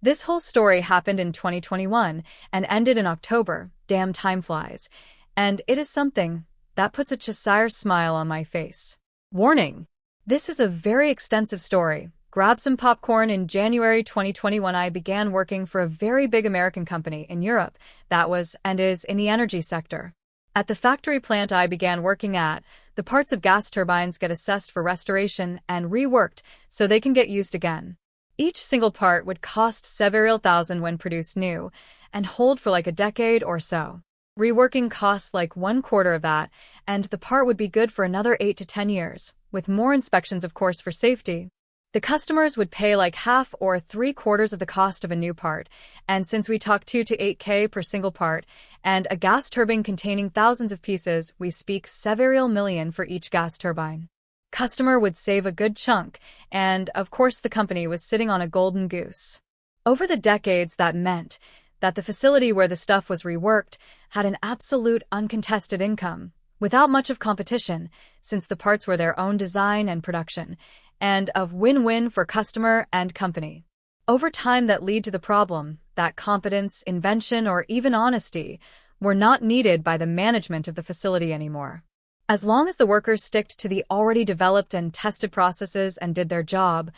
This whole story happened in 2021 and ended in October. Damn, time flies. And it is something that puts a Cheshire smile on my face. Warning! This is a very extensive story. Grab some popcorn. In January 2021, I began working for a very big American company in Europe that was and is in the energy sector. At the factory plant I began working at, the parts of gas turbines get assessed for restoration and reworked so they can get used again. Each single part would cost several thousand when produced new and hold for like a decade or so. Reworking costs like 1/4 of that, and the part would be good for another 8 to 10 years, with more inspections of course for safety. The customers would pay like half or 3/4 of the cost of a new part, and since we talk 2 to 8K per single part, and a gas turbine containing thousands of pieces, we speak several million for each gas turbine. Customer would save a good chunk, and of course the company was sitting on a golden goose. Over the decades, that meant that the facility where the stuff was reworked had an absolute uncontested income, without much of competition, since the parts were their own design and production, and of win-win for customer and company. Over time, that led to the problem that competence, invention, or even honesty were not needed by the management of the facility anymore. As long as the workers sticked to the already developed and tested processes and did their job,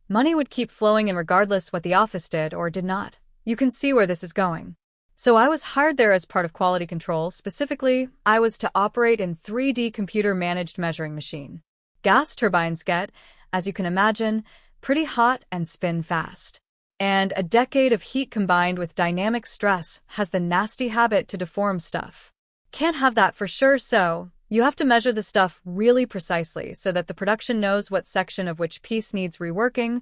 money would keep flowing in regardless what the office did or did not. You can see where this is going. So I was hired there as part of quality control. Specifically, I was to operate in 3D computer-managed measuring machine. Gas turbines get, as you can imagine, pretty hot and spin fast. And a decade of heat combined with dynamic stress has the nasty habit to deform stuff. Can't have that for sure, so you have to measure the stuff really precisely so that the production knows what section of which piece needs reworking,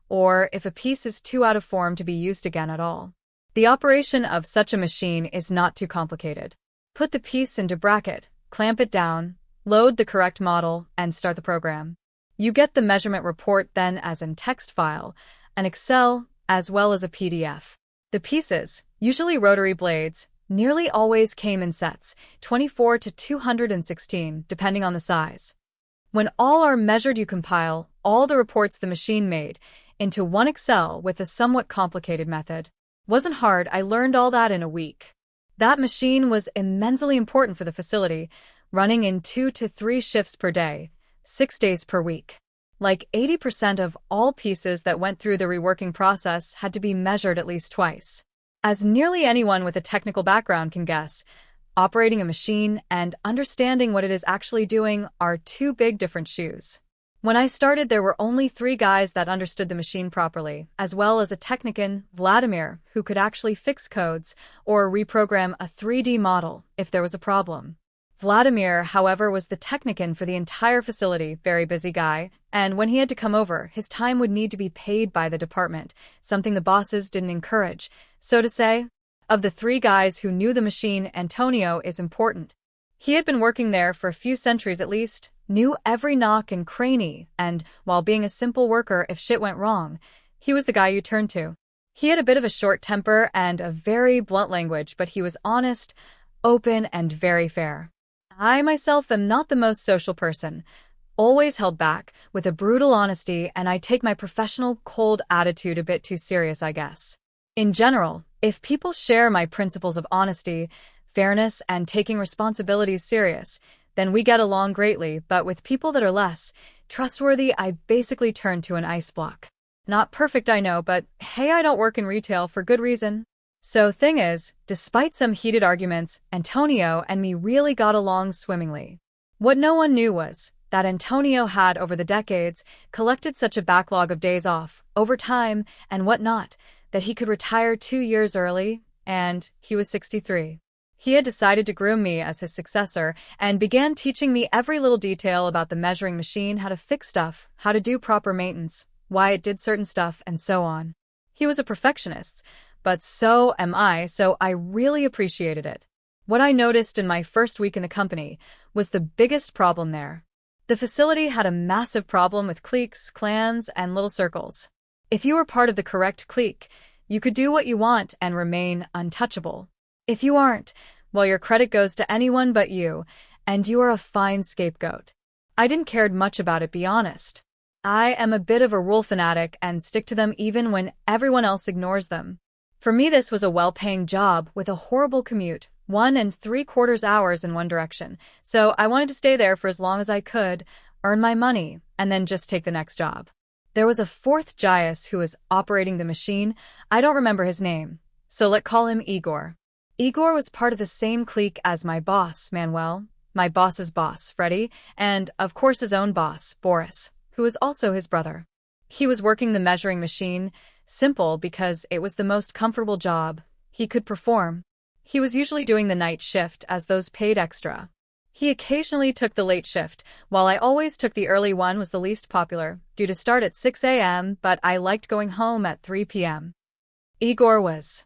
or if a piece is too out of form to be used again at all. The operation of such a machine is not too complicated. Put the piece into bracket, clamp it down, load the correct model, and start the program. You get the measurement report then as in text file, an Excel, as well as a PDF. The pieces, usually rotary blades, nearly always came in sets, 24 to 216, depending on the size. When all are measured, you compile all the reports the machine made into one Excel with a somewhat complicated method. Wasn't hard, I learned all that in a week. That machine was immensely important for the facility, running in 2 to 3 shifts per day, 6 days per week. Like 80% of all pieces that went through the reworking process had to be measured at least twice. As nearly anyone with a technical background can guess, operating a machine and understanding what it is actually doing are two big different shoes. When I started, there were only 3 guys that understood the machine properly, as well as a technician, Vladimir, who could actually fix codes or reprogram a 3D model if there was a problem. Vladimir, however, was the technician for the entire facility, very busy guy, and when he had to come over, his time would need to be paid by the department, something the bosses didn't encourage, so to say. Of the 3 guys who knew the machine, Antonio is important. He had been working there for a few centuries at least, knew every nook and cranny, and, while being a simple worker if shit went wrong, he was the guy you turned to. He had a bit of a short temper and a very blunt language, but he was honest, open, and very fair. I myself am not the most social person, always held back, with a brutal honesty, and I take my professional, cold attitude a bit too serious, I guess. In general, if people share my principles of honesty, fairness, and taking responsibilities serious, then we get along greatly, but with people that are less trustworthy, I basically turn to an ice block. Not perfect, I know, but hey, I don't work in retail for good reason. So thing is, despite some heated arguments, Antonio and me really got along swimmingly. What no one knew was that Antonio had, over the decades, collected such a backlog of days off, overtime, and whatnot, that he could retire 2 years early, and he was 63. He had decided to groom me as his successor and began teaching me every little detail about the measuring machine, how to fix stuff, how to do proper maintenance, why it did certain stuff, and so on. He was a perfectionist, but so am I, so I really appreciated it. What I noticed in my first week in the company was the biggest problem there. The facility had a massive problem with cliques, clans, and little circles. If you were part of the correct clique, you could do what you want and remain untouchable. If you aren't, well, your credit goes to anyone but you, and you are a fine scapegoat. I didn't care much about it, be honest. I am a bit of a rule fanatic and stick to them even when everyone else ignores them. For me, this was a well-paying job with a horrible commute, 1 3/4 hours in one direction. So I wanted to stay there for as long as I could, earn my money, and then just take the next job. There was a fourth Jaius who was operating the machine. I don't remember his name, so let's call him Igor. Igor was part of the same clique as my boss, Manuel, my boss's boss, Freddie, and, of course, his own boss, Boris, who was also his brother. He was working the measuring machine, simple because it was the most comfortable job he could perform. He was usually doing the night shift as those paid extra. He occasionally took the late shift, while I always took the early one was the least popular, due to start at 6 a.m., but I liked going home at 3 p.m. Igor was,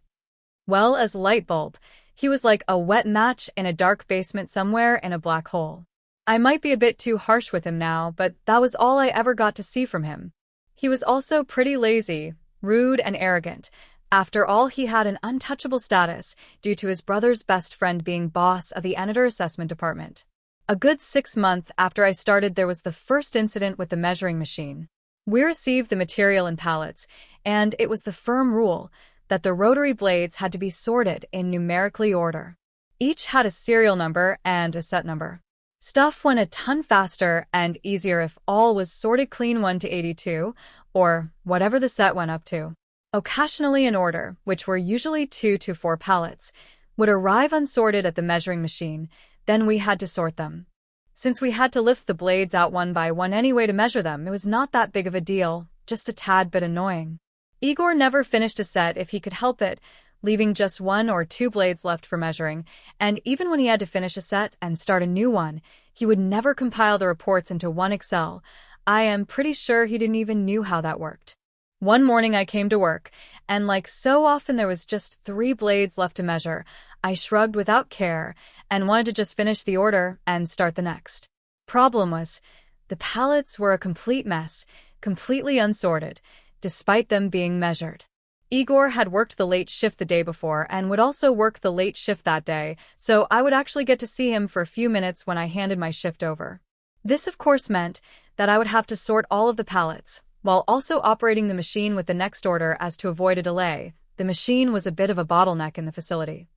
well, as light bulb. He was like a wet match in a dark basement somewhere in a black hole. I might be a bit too harsh with him now, but that was all I ever got to see from him. He was also pretty lazy, rude, and arrogant. After all, he had an untouchable status due to his brother's best friend being boss of the editor assessment department. A good 6 months after I started, there was the first incident with the measuring machine. We received the material in pallets, and it was the firm rule that the rotary blades had to be sorted in numerically order. Each had a serial number and a set number. Stuff went a ton faster and easier if all was sorted clean 1 to 82, or whatever the set went up to. Occasionally an order, which were usually 2 to 4 pallets, would arrive unsorted at the measuring machine, then we had to sort them. Since we had to lift the blades out one by one anyway to measure them, it was not that big of a deal, just a tad bit annoying. Igor never finished a set if he could help it, leaving just 1 or 2 blades left for measuring, and even when he had to finish a set and start a new one, he would never compile the reports into one Excel. I am pretty sure he didn't even know how that worked. One morning I came to work, and like so often there was just 3 blades left to measure. I shrugged without care and wanted to just finish the order and start the next. Problem was, the pallets were a complete mess, completely unsorted, despite them being measured. Igor had worked the late shift the day before and would also work the late shift that day, so I would actually get to see him for a few minutes when I handed my shift over. This of course meant that I would have to sort all of the pallets, while also operating the machine with the next order as to avoid a delay. The machine was a bit of a bottleneck in the facility.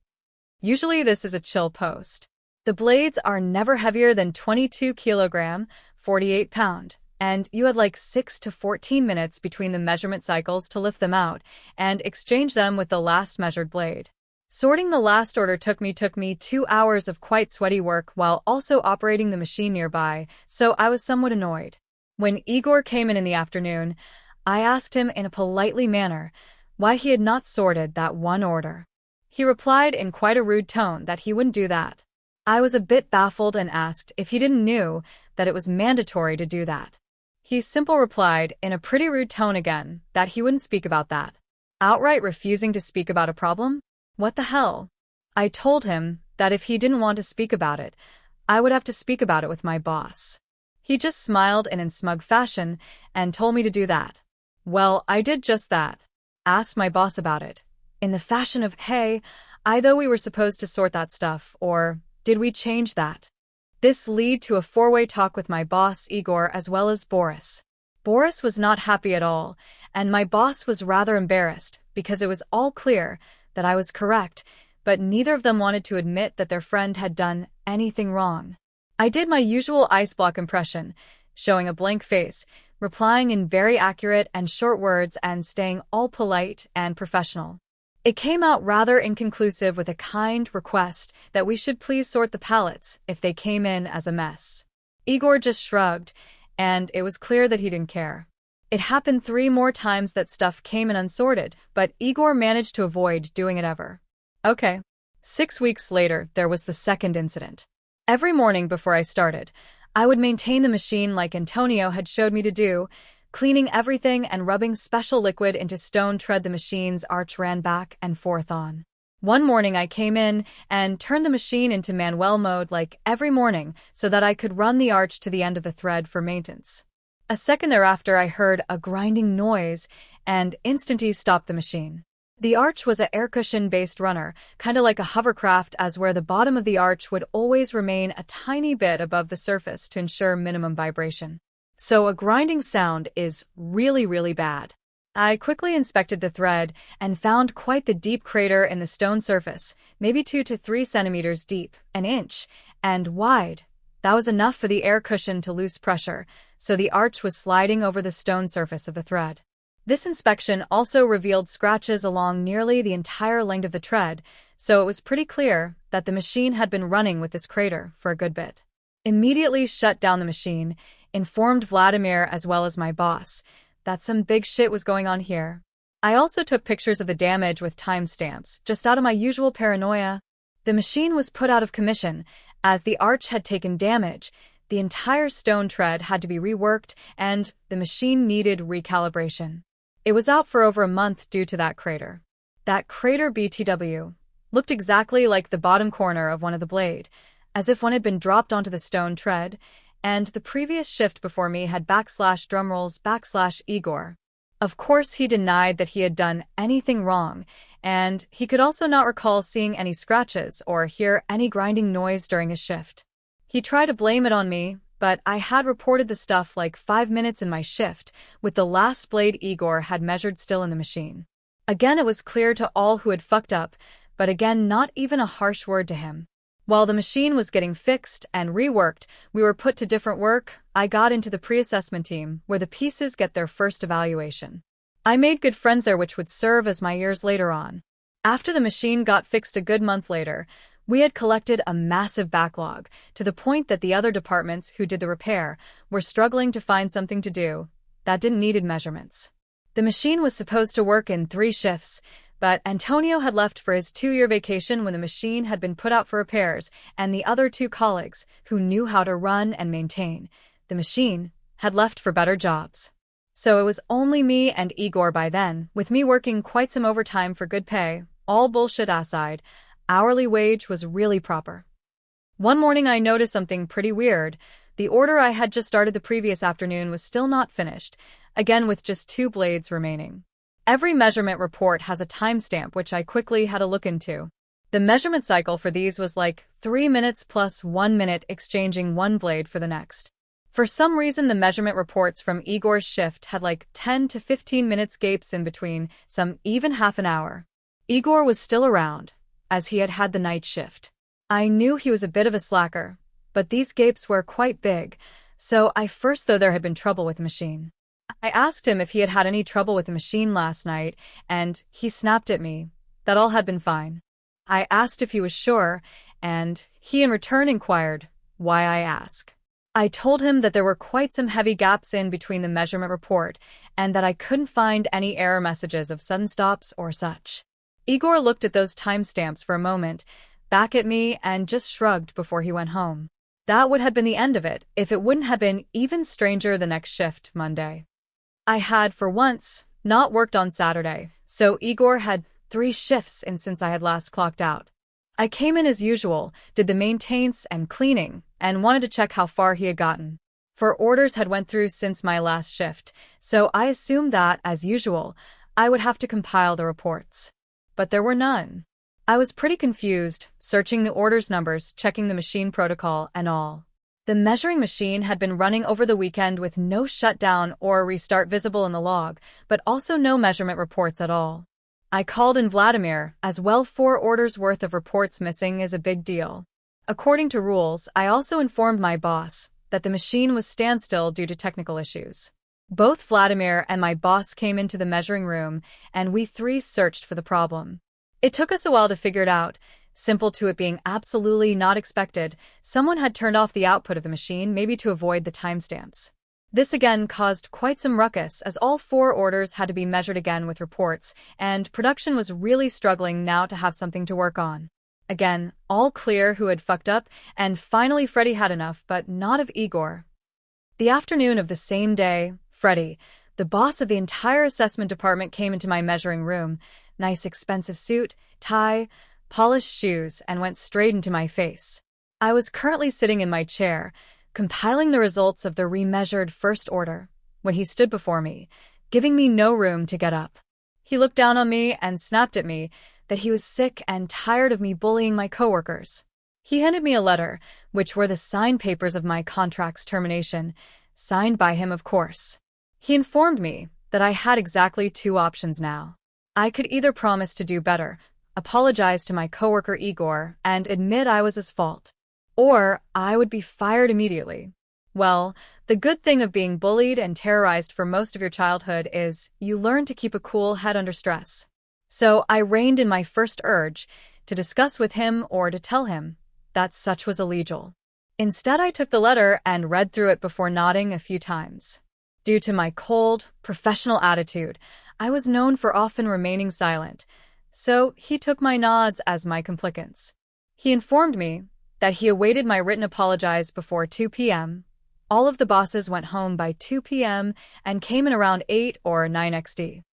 Usually this is a chill post. The blades are never heavier than 22 kilogram, 48 pound, and you had like 6 to 14 minutes between the measurement cycles to lift them out and exchange them with the last measured blade. Sorting the last order took me 2 hours of quite sweaty work while also operating the machine nearby, so I was somewhat annoyed. When Igor came in the afternoon, I asked him in a politely manner why he had not sorted that one order. He replied in quite a rude tone that he wouldn't do that. I was a bit baffled and asked if he didn't know that it was mandatory to do that. He simply replied in a pretty rude tone again that he wouldn't speak about that. Outright refusing to speak about a problem? What the hell? I told him that if he didn't want to speak about it, I would have to speak about it with my boss. He just smiled in smug fashion and told me to do that. Well, I did just that. Asked my boss about it. In the fashion of, hey, I thought we were supposed to sort that stuff, or did we change that? This led to a 4-way talk with my boss, Igor, as well as Boris. Boris was not happy at all, and my boss was rather embarrassed because it was all clear that I was correct, but neither of them wanted to admit that their friend had done anything wrong. I did my usual ice block impression, showing a blank face, replying in very accurate and short words and staying all polite and professional. It came out rather inconclusive with a kind request that we should please sort the pallets if they came in as a mess. Igor just shrugged, and it was clear that he didn't care. It happened 3 more times that stuff came in unsorted, but Igor managed to avoid doing it ever. Okay. 6 weeks later, there was the second incident. Every morning before I started, I would maintain the machine like Antonio had showed me to do, cleaning everything and rubbing special liquid into stone tread the machine's arch ran back and forth on. One morning I came in and turned the machine into manual mode like every morning so that I could run the arch to the end of the thread for maintenance. A second thereafter I heard a grinding noise and instantly stopped the machine. The arch was a air cushion-based runner, kinda like a hovercraft, as where the bottom of the arch would always remain a tiny bit above the surface to ensure minimum vibration. So a grinding sound is really, really bad. I quickly inspected the thread and found quite the deep crater in the stone surface, maybe 2 to 3 centimeters deep, an inch, and wide. That was enough for the air cushion to lose pressure, so the arch was sliding over the stone surface of the thread. This inspection also revealed scratches along nearly the entire length of the thread, so it was pretty clear that the machine had been running with this crater for a good bit. Immediately shut down the machine, informed Vladimir as well as my boss that some big shit was going on here. I also took pictures of the damage with timestamps, just out of my usual paranoia. The machine was put out of commission, as the arch had taken damage. The entire stone tread had to be reworked, and the machine needed recalibration. It was out for over a month due to that crater. That crater BTW looked exactly like the bottom corner of one of the blade, as if one had been dropped onto the stone tread, and the previous shift before me had /drumrolls/ Igor. Of course, he denied that he had done anything wrong, and he could also not recall seeing any scratches or hear any grinding noise during his shift. He tried to blame it on me, but I had reported the stuff like 5 minutes in my shift, with the last blade Igor had measured still in the machine. Again, it was clear to all who had fucked up, but again, not even a harsh word to him. While the machine was getting fixed and reworked, we were put to different work. I got into the pre-assessment team, where the pieces get their first evaluation. I made good friends there, which would serve as my ears later on. After the machine got fixed a good month later, we had collected a massive backlog, to the point that the other departments who did the repair were struggling to find something to do that didn't needed measurements. The machine was supposed to work in 3 shifts, but Antonio had left for his 2-year vacation when the machine had been put out for repairs, and the other 2 colleagues, who knew how to run and maintain the machine, had left for better jobs. So it was only me and Igor by then, with me working quite some overtime for good pay. All bullshit aside, hourly wage was really proper. One morning I noticed something pretty weird. The order I had just started the previous afternoon was still not finished, again with just 2 blades remaining. Every measurement report has a timestamp, which I quickly had a look into. The measurement cycle for these was like 3 minutes plus 1 minute, exchanging one blade for the next. For some reason, the measurement reports from Igor's shift had like 10 to 15 minutes gaps in between, some even half an hour. Igor was still around, as he had had the night shift. I knew he was a bit of a slacker, but these gaps were quite big, so I first thought there had been trouble with the machine. I asked him if he had had any trouble with the machine last night, and he snapped at me that all had been fine. I asked if he was sure, and he in return inquired why I asked. I told him that there were quite some heavy gaps in between the measurement report, and that I couldn't find any error messages of sudden stops or such. Igor looked at those timestamps for a moment, back at me, and just shrugged before he went home. That would have been the end of it, if it wouldn't have been even stranger the next shift, Monday. I had, for once, not worked on Saturday, so Igor had 3 shifts in since I had last clocked out. I came in as usual, did the maintenance and cleaning, and wanted to check how far he had gotten. For orders had went through since my last shift, so I assumed that, as usual, I would have to compile the reports. But there were none. I was pretty confused, searching the orders numbers, checking the machine protocol, and all. The measuring machine had been running over the weekend with no shutdown or restart visible in the log, but also no measurement reports at all. I called in Vladimir, as well. 4 orders worth of reports missing is a big deal. According to rules, I also informed my boss that the machine was standstill due to technical issues. Both Vladimir and my boss came into the measuring room, and we 3 searched for the problem. It took us a while to figure it out. Simple to it being absolutely not expected, someone had turned off the output of the machine, maybe to avoid the timestamps. This again caused quite some ruckus, as all 4 orders had to be measured again with reports, and production was really struggling now to have something to work on. Again, all clear who had fucked up, and finally Freddy had enough, but not of Igor. The afternoon of the same day, Freddy, the boss of the entire assessment department, came into my measuring room, nice expensive suit, tie, polished shoes, and went straight into my face. I was currently sitting in my chair, compiling the results of the remeasured first order, when he stood before me, giving me no room to get up. He looked down on me and snapped at me that he was sick and tired of me bullying my coworkers. He handed me a letter, which were the signed papers of my contract's termination, Signed by him, of course. He informed me that I had exactly two options now. I could either promise to do better, apologize to my coworker Igor, and admit I was his fault, or I would be fired immediately. Well, the good thing of being bullied and terrorized for most of your childhood is you learn to keep a cool head under stress. So I reined in my first urge to discuss with him or to tell him that such was illegal. Instead, I took the letter and read through it before nodding a few times. Due to my cold, professional attitude, I was known for often remaining silent, so he took my nods as my complicance. He informed me that he awaited my written apologies before 2 p.m. All of the bosses went home by 2 p.m. and came in around 8 or 9 XD.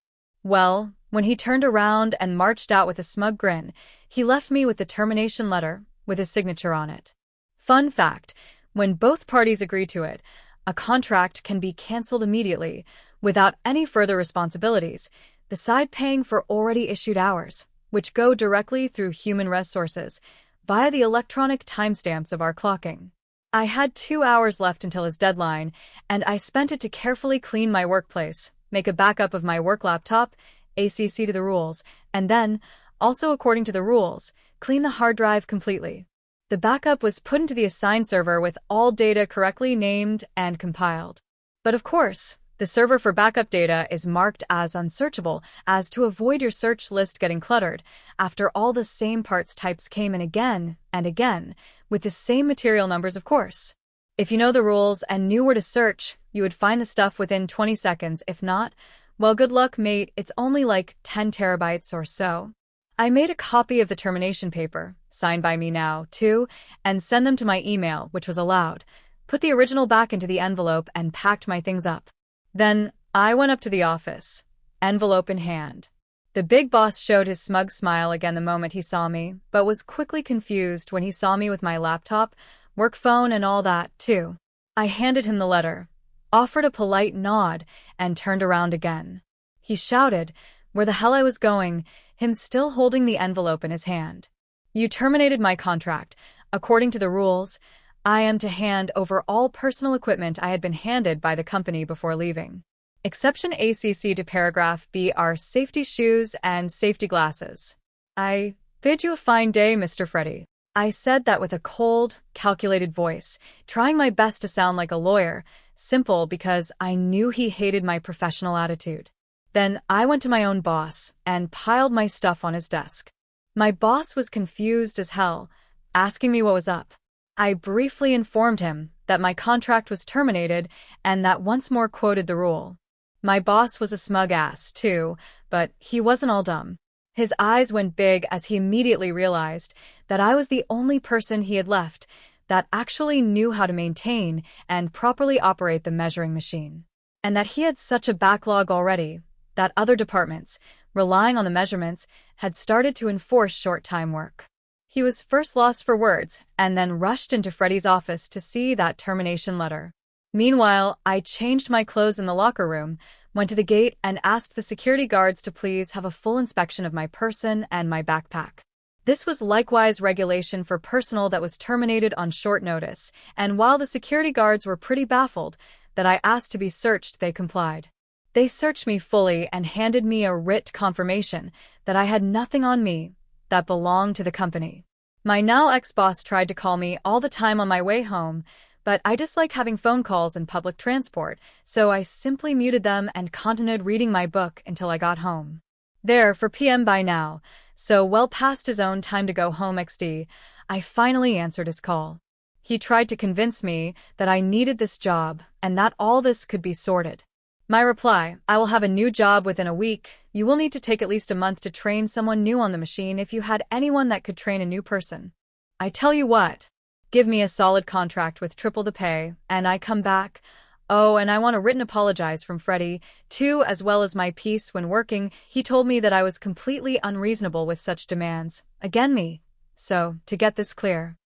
Well, when he turned around and marched out with a smug grin, he left me with the termination letter with his signature on it. Fun fact, when both parties agree to it, a contract can be canceled immediately without any further responsibilities, beside paying for already issued hours, which go directly through human resources via the electronic timestamps of our clocking. I had 2 hours left until his deadline, and I spent it to carefully clean my workplace, make a backup of my work laptop, ACC to the rules, and then, also according to the rules, clean the hard drive completely. The backup was put into the assigned server with all data correctly named and compiled. But of course, the server for backup data is marked as unsearchable as to avoid your search list getting cluttered after all the same parts types came in again and again, with the same material numbers, of course. If you know the rules and knew where to search, you would find the stuff within 20 seconds. If not, well, good luck, mate. It's only like 10 terabytes or so. I made a copy of the termination paper, signed by me now, too, and sent them to my email, which was allowed, put the original back into the envelope, and packed my things up. Then I went up to the office, envelope in hand. The big boss showed his smug smile again the moment he saw me, but was quickly confused when he saw me with my laptop, work phone, and all that, too. I handed him the letter, offered a polite nod, and turned around again. He shouted where the hell I was going, him still holding the envelope in his hand. You terminated my contract. According to the rules, I am to hand over all personal equipment I had been handed by the company before leaving. Exception ACC to paragraph B are safety shoes and safety glasses. I bid you a fine day, Mr. Freddy. I said that with a cold, calculated voice, trying my best to sound like a lawyer, simple because I knew he hated my professional attitude. Then I went to my own boss and piled my stuff on his desk. My boss was confused as hell, asking me what was up. I briefly informed him that my contract was terminated and that once more quoted the rule. My boss was a smug ass, too, but he wasn't all dumb. His eyes went big as he immediately realized that I was the only person he had left that actually knew how to maintain and properly operate the measuring machine, and that he had such a backlog already that other departments, relying on the measurements, had started to enforce short-time work. He was first lost for words and then rushed into Freddy's office to see that termination letter. Meanwhile, I changed my clothes in the locker room, went to the gate, and asked the security guards to please have a full inspection of my person and my backpack. This was likewise regulation for personnel that was terminated on short notice, and while the security guards were pretty baffled that I asked to be searched, they complied. They searched me fully and handed me a writ confirmation that I had nothing on me that belonged to the company. My now ex-boss tried to call me all the time on my way home, but I dislike having phone calls in public transport, so I simply muted them and continued reading my book until I got home. There, for PM by now, so well past his own time to go home XD, I finally answered his call. He tried to convince me that I needed this job and that all this could be sorted. My reply: I will have a new job within a week. You will need to take at least a month to train someone new on the machine if you had anyone that could train a new person. I tell you what, give me a solid contract with triple the pay, and I come back. Oh, and I want a written apologize from Freddy, too, as well as my piece when working. He told me that I was completely unreasonable with such demands. Again me. So, to get this clear.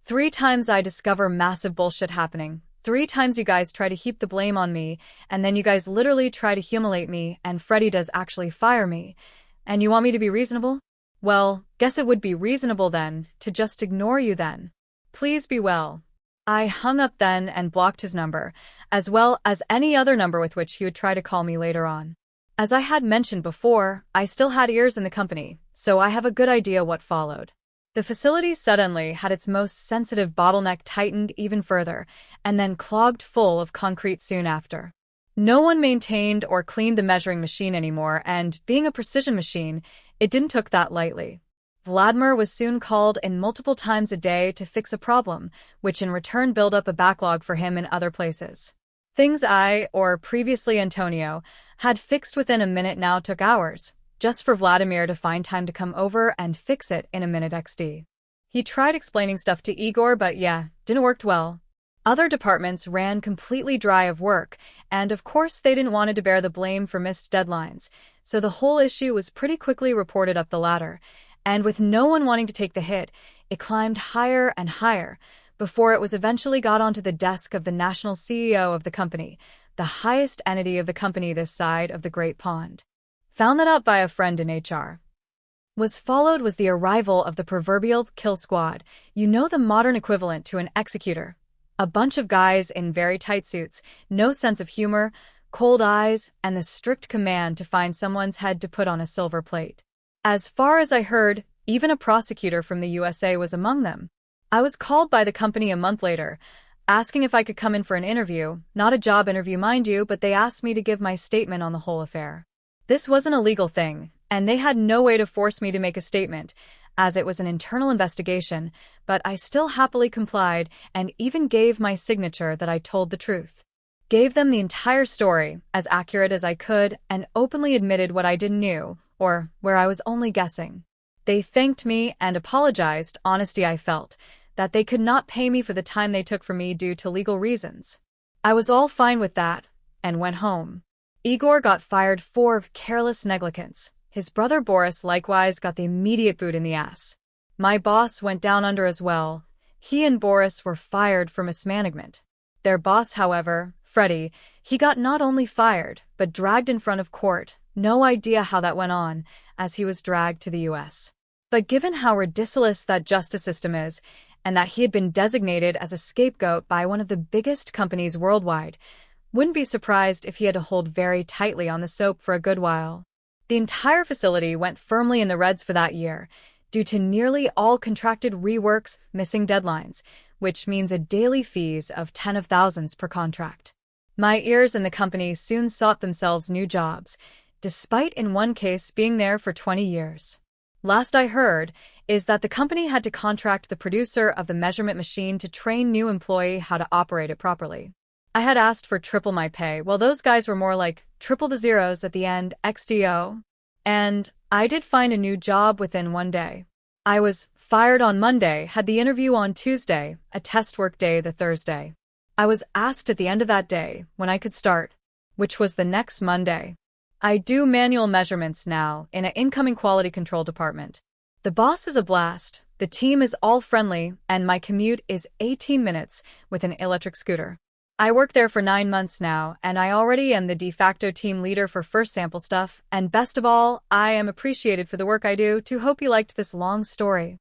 3 times I discover massive bullshit happening. 3 times you guys try to heap the blame on me, and then you guys literally try to humiliate me, and Freddy does actually fire me. And you want me to be reasonable? Well, guess it would be reasonable then, to just ignore you then. Please be well. I hung up then and blocked his number, as well as any other number with which he would try to call me later on. As I had mentioned before, I still had ears in the company, so I have a good idea what followed. The facility suddenly had its most sensitive bottleneck tightened even further, and then clogged full of concrete soon after. No one maintained or cleaned the measuring machine anymore, and being a precision machine, it didn't took that lightly. Vladimir was soon called in multiple times a day to fix a problem, which in return built up a backlog for him in other places. Things I, or previously Antonio, had fixed within a minute now took hours, just for Vladimir to find time to come over and fix it in a minute XD. He tried explaining stuff to Igor, but yeah, didn't work well. Other departments ran completely dry of work, and of course they didn't want to bear the blame for missed deadlines, so the whole issue was pretty quickly reported up the ladder. And with no one wanting to take the hit, it climbed higher and higher, before it was eventually got onto the desk of the national CEO of the company, the highest entity of the company this side of the Great Pond. Found that out by a friend in HR. Was the arrival of the proverbial kill squad, the modern equivalent to an executor. A bunch of guys in very tight suits, no sense of humor, cold eyes, and the strict command to find someone's head to put on a silver plate. As far as I heard, even a prosecutor from the USA was among them. I was called by the company a month later, asking if I could come in for an interview, not a job interview mind you, but they asked me to give my statement on the whole affair. This wasn't a legal thing, and they had no way to force me to make a statement, as it was an internal investigation, but I still happily complied and even gave my signature that I told the truth. Gave them the entire story, as accurate as I could, and openly admitted what I didn't know, or where I was only guessing. They thanked me and apologized, honesty I felt, that they could not pay me for the time they took from me due to legal reasons. I was all fine with that, and went home. Igor got fired for careless negligence. His brother Boris likewise got the immediate boot in the ass. My boss went down under as well. He and Boris were fired for mismanagement. Their boss, however, Freddie, he got not only fired, but dragged in front of court. No idea how that went on, as he was dragged to the US. But given how ridiculous that justice system is, and that he had been designated as a scapegoat by one of the biggest companies worldwide, wouldn't be surprised if he had to hold very tightly on the soap for a good while. The entire facility went firmly in the reds for that year, due to nearly all contracted reworks missing deadlines, which means a daily fees of tens of thousands per contract. My ears in the company soon sought themselves new jobs, despite in one case being there for 20 years. Last I heard is that the company had to contract the producer of the measurement machine to train new employee how to operate it properly. I had asked for triple my pay, while those guys were more like triple the zeros at the end, XDO. And I did find a new job within one day. I was fired on Monday, had the interview on Tuesday, a test work day the Thursday. I was asked at the end of that day when I could start, which was the next Monday. I do manual measurements now in an incoming quality control department. The boss is a blast, the team is all friendly, and my commute is 18 minutes with an electric scooter. I work there for 9 months now, and I already am the de facto team leader for first sample stuff, and best of all, I am appreciated for the work I do. To hope you liked this long story.